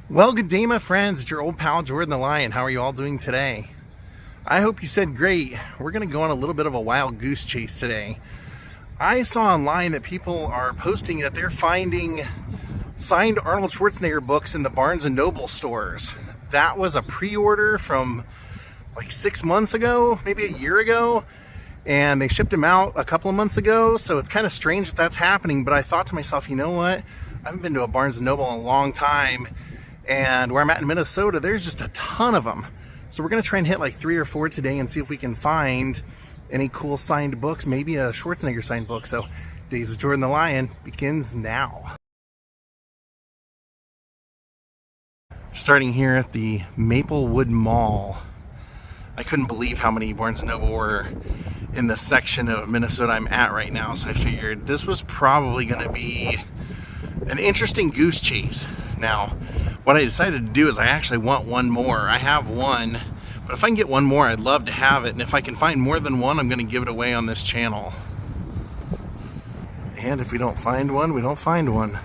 Well, good day, my friends. It's your old pal Jordan the Lion. How are you all doing today? I hope you said great. We're going to go on a little bit of a wild goose chase today. I saw online that people are posting that they're finding signed Arnold Schwarzenegger books in the Barnes & Noble stores. That was a pre-order from like 6 months ago, maybe a year ago, and they shipped them out a couple of months ago, so it's kind of strange that that's happening, but I thought to myself, you know what? I haven't been to a Barnes & Noble in a long time, and where I'm at in Minnesota, there's just a ton of them. So we're going to try and hit like 3 or 4 today and see if we can find any cool signed books, maybe a Schwarzenegger signed book. So Daze with Jordan the Lion begins now. Starting here at the Maplewood Mall. I couldn't believe how many Barnes & Noble were in the section of Minnesota I'm at right now, so I figured this was probably going to be an interesting goose chase. Now, what I decided to do is I actually want one more. I have one, but if I can get one more, I'd love to have it. And if I can find more than one, I'm going to give it away on this channel. And if we don't find one, we don't find one.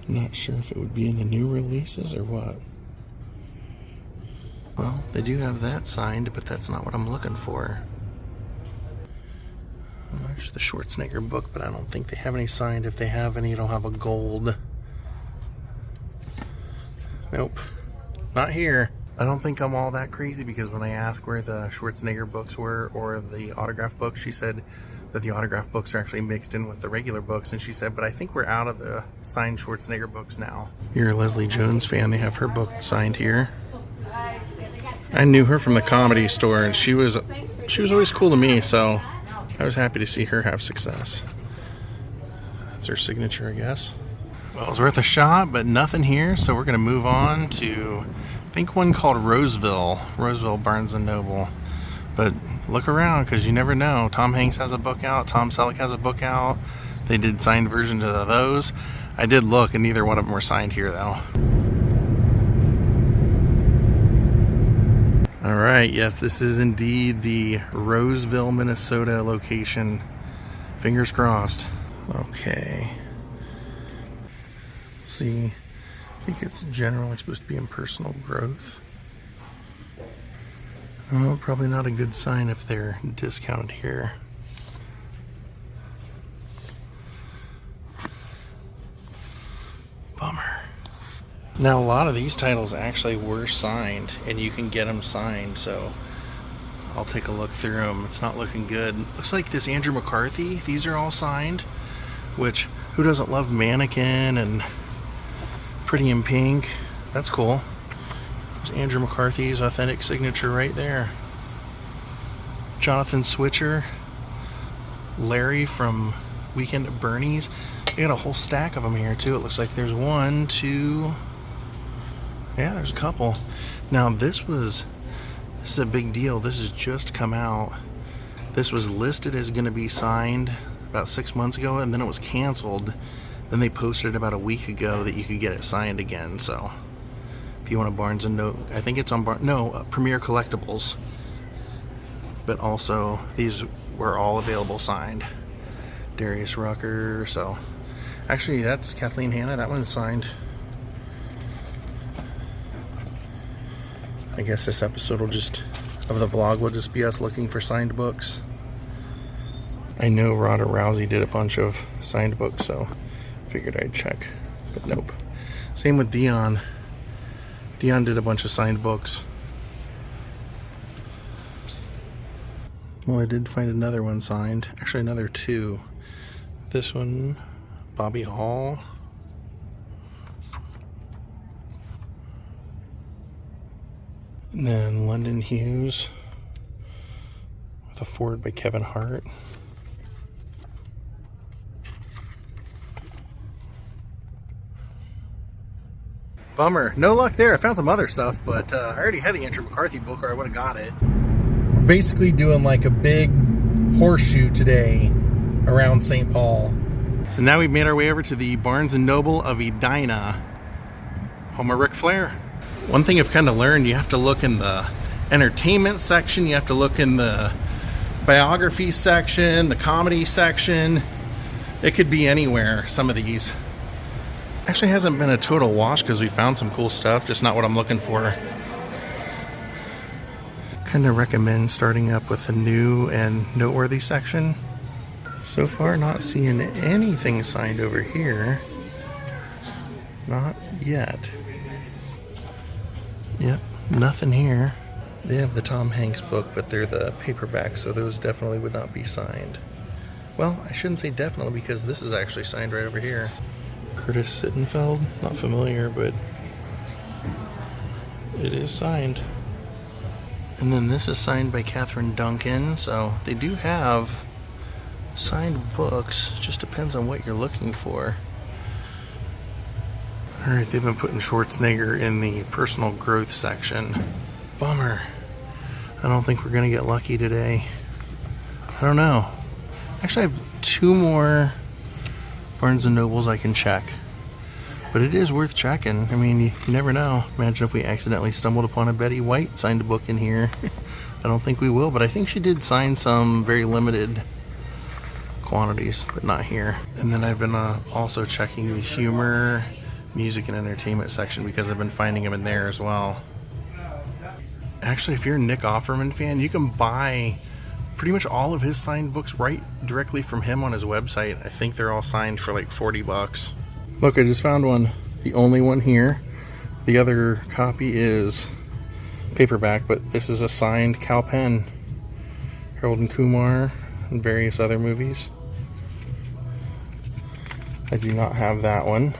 I'm not sure if it would be in the new releases or what. Well, they do have that signed, but that's not what I'm looking for. There's the Schwarzenegger book, but I don't think they have any signed. If they have any, it'll have a gold. Nope, not here. I don't think I'm all that crazy, because when I asked where the Schwarzenegger books were or the autograph books, she said that the autograph books are actually mixed in with the regular books, and she said, but I think we're out of the signed Schwarzenegger books now. You're a Leslie Jones fan, they have her book signed here. I knew her from the Comedy Store, and she was always cool to me, so I was happy to see her have success. That's her signature, I guess. Well, it was worth a shot, but nothing here, so we're going to move on to, I think, one called Roseville Barnes & Noble. But look around, because you never know. Tom Hanks has a book out, Tom Selleck has a book out. They did signed versions of those. I did look, and neither one of them were signed here, though. Alright, yes, this is indeed the Roseville, Minnesota location. Fingers crossed. Okay. Let's see. I think it's generally supposed to be in personal growth. Oh, probably not a good sign if they're discounted here. Bummer. Now, a lot of these titles actually were signed, and you can get them signed, so I'll take a look through them. It's not looking good. Looks like this Andrew McCarthy, these are all signed, which, who doesn't love Mannequin and Pretty in Pink? That's cool. There's Andrew McCarthy's authentic signature right there. Jonathan Switcher, Larry from Weekend at Bernie's. They got a whole stack of them here, too. It looks like there's 1, 2... Yeah, there's a couple. Now this is a big deal. This has just come out. This was listed as going to be signed about 6 months ago, and then it was canceled. Then they posted about a week ago that you could get it signed again. So if you want a Barnes & Noble, I think it's on Premier Collectibles. But also these were all available signed. Darius Rucker. So actually, that's Kathleen Hanna. That one's signed. I guess this episode of the vlog will just be us looking for signed books. I know Ronda Rousey did a bunch of signed books, so figured I'd check, but nope. Same with Dion. Dion did a bunch of signed books. Well, I did find another one signed. Actually, another 2. This one, Bobby Hall. And then London Hughes with a forward by Kevin Hart. Bummer. No luck there. I found some other stuff, but I already had the Andrew McCarthy book, or I would have got it. We're basically doing like a big horseshoe today around St. Paul. So now we've made our way over to the Barnes & Noble of Edina, home of Ric Flair. One thing I've kind of learned, you have to look in the entertainment section, you have to look in the biography section, the comedy section. It could be anywhere, some of these. Actually hasn't been a total wash because we found some cool stuff, just not what I'm looking for. Kind of recommend starting up with the new and noteworthy section. So far not seeing anything signed over here. Not yet. Yep, nothing here. They have the Tom Hanks book, but they're the paperback, so those definitely would not be signed. Well, I shouldn't say definitely because this is actually signed right over here. Curtis Sittenfeld, not familiar, but it is signed. And then this is signed by Catherine Duncan, so they do have signed books, just depends on what you're looking for. Alright, they've been putting Schwarzenegger in the personal growth section. Bummer. I don't think we're gonna get lucky today. I don't know. Actually, I have 2 more Barnes & Nobles I can check. But it is worth checking. I mean, you never know. Imagine if we accidentally stumbled upon a Betty White signed book in here. I don't think we will, but I think she did sign some very limited quantities, but not here. And then I've been also checking the humor, music, and entertainment section because I've been finding them in there as well. Actually, if you're a Nick Offerman fan, you can buy pretty much all of his signed books right directly from him on his website. I think they're all signed for like 40 bucks. Look, I just found one. The only one here. The other copy is paperback, but this is a signed Kal Penn, Harold and Kumar, and various other movies. I do not have that one.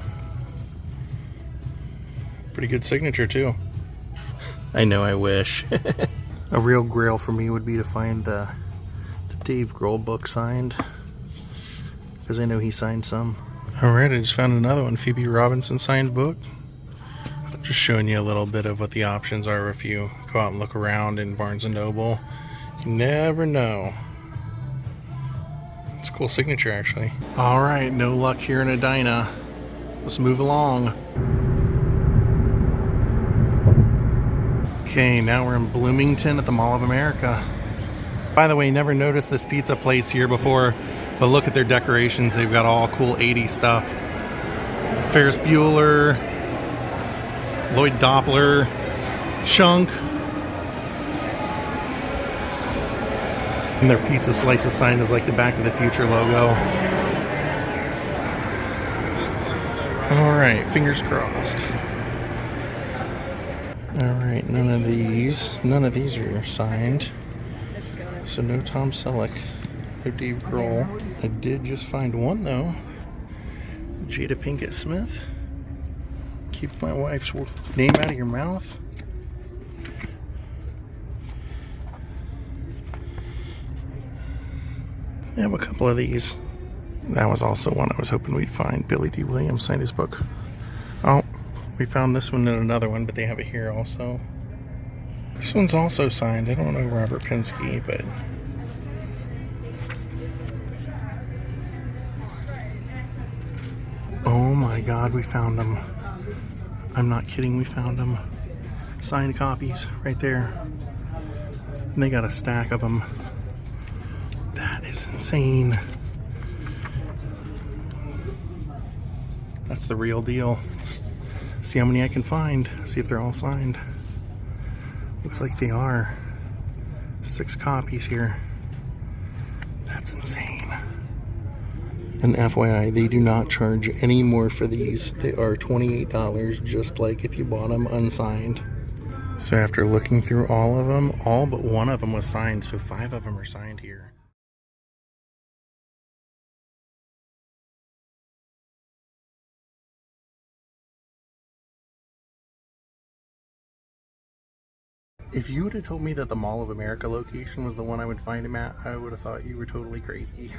Pretty good signature too. I know, I wish. A real grail for me would be to find the Dave Grohl book signed, because I know he signed some. Alright, I just found another one, Phoebe Robinson signed book. Just showing you a little bit of what the options are if you go out and look around in Barnes & Noble. You never know. It's a cool signature, actually. Alright, no luck here in Edina. Let's move along. Okay, now we're in Bloomington at the Mall of America. By the way, never noticed this pizza place here before, but look at their decorations. They've got all cool 80s stuff. Ferris Bueller, Lloyd Doppler, Chunk. And their pizza slices sign is like the Back to the Future logo. Alright, fingers crossed. Alright, none of these are signed. So no Tom Selleck, no Dave Grohl. I did just find one though. Jada Pinkett Smith. Keep my wife's name out of your mouth. I have a couple of these. That was also one I was hoping we'd find. Billy D. Williams signed his book. Oh, we found this one and another one, but they have it here also. This one's also signed. I don't know Robert Pinsky, but... Oh my God, we found them. I'm not kidding, we found them. Signed copies right there. And they got a stack of them. That is insane. That's the real deal. See how many I can find. See if they're all signed. Looks like they are. 6 copies here. That's insane. And FYI, they do not charge any more for these. They are $28, just like if you bought them unsigned. So after looking through all of them, all but one of them was signed, so 5 of them are signed here. If you would have told me that the Mall of America location was the one I would find him at, I would have thought you were totally crazy.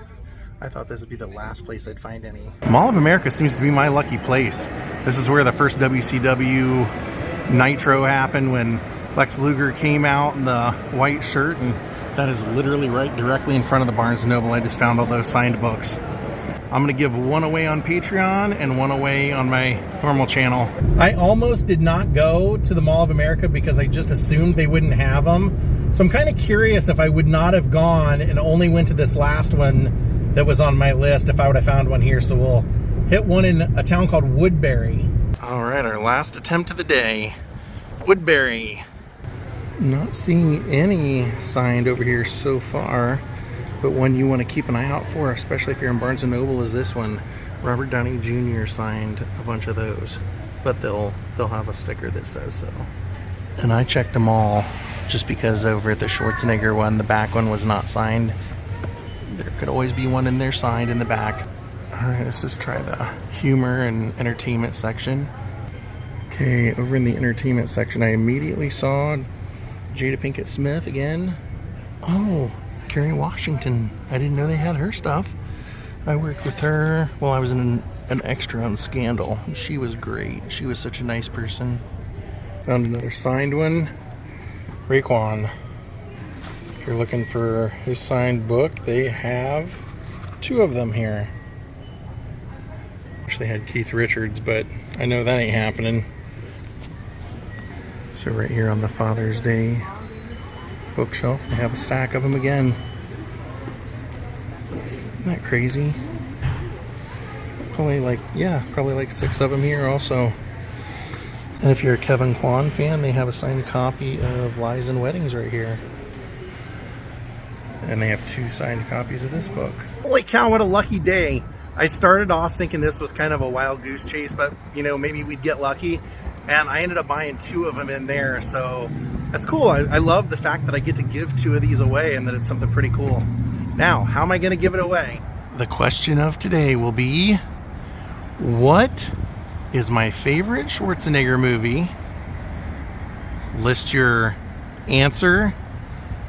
I thought this would be the last place I'd find any. Mall of America seems to be my lucky place. This is where the first WCW Nitro happened, when Lex Luger came out in the white shirt, and that is literally right directly in front of the Barnes & Noble. I just found all those signed books. I'm going to give one away on Patreon and one away on my normal channel. I almost did not go to the Mall of America because I just assumed they wouldn't have them. So I'm kind of curious if I would not have gone and only went to this last one that was on my list if I would have found one here. So we'll hit one in a town called Woodbury. All right, our last attempt of the day. Woodbury. Not seeing any signed over here so far, but one you want to keep an eye out for, especially if you're in Barnes & Noble, is this one. Robert Downey Jr. signed a bunch of those, but they'll have a sticker that says so. And I checked them all just because over at the Schwarzenegger one, the back one was not signed. There could always be one in there signed in the back. All right, let's just try the humor and entertainment section. Okay, over in the entertainment section, I immediately saw Jada Pinkett Smith again. Oh, Kerry Washington. I didn't know they had her stuff. I worked with her. Well, I was an extra on Scandal. She was great. She was such a nice person. Found another signed one. Raekwon. If you're looking for his signed book, they have 2 of them here. Wish they had Keith Richards, but I know that ain't happening. So right here on the Father's Day bookshelf, they have a stack of them again. Isn't that crazy? Probably like 6 of them here also. And if you're a Kevin Kwan fan, they have a signed copy of Lies and Weddings right here. And they have 2 signed copies of this book. Holy cow, what a lucky day. I started off thinking this was kind of a wild goose chase, but you know, maybe we'd get lucky. And I ended up buying 2 of them in there, so that's cool. I love the fact that I get to give 2 of these away and that it's something pretty cool. Now, how am I going to give it away? The question of today will be, what is my favorite Schwarzenegger movie? List your answer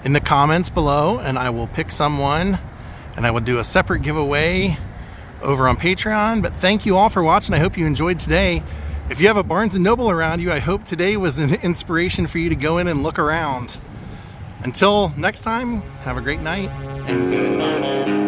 in the comments below, and I will pick someone, and I will do a separate giveaway over on Patreon. But thank you all for watching. I hope you enjoyed today. If you have a Barnes & Noble around you, I hope today was an inspiration for you to go in and look around. Until next time, have a great night and good night.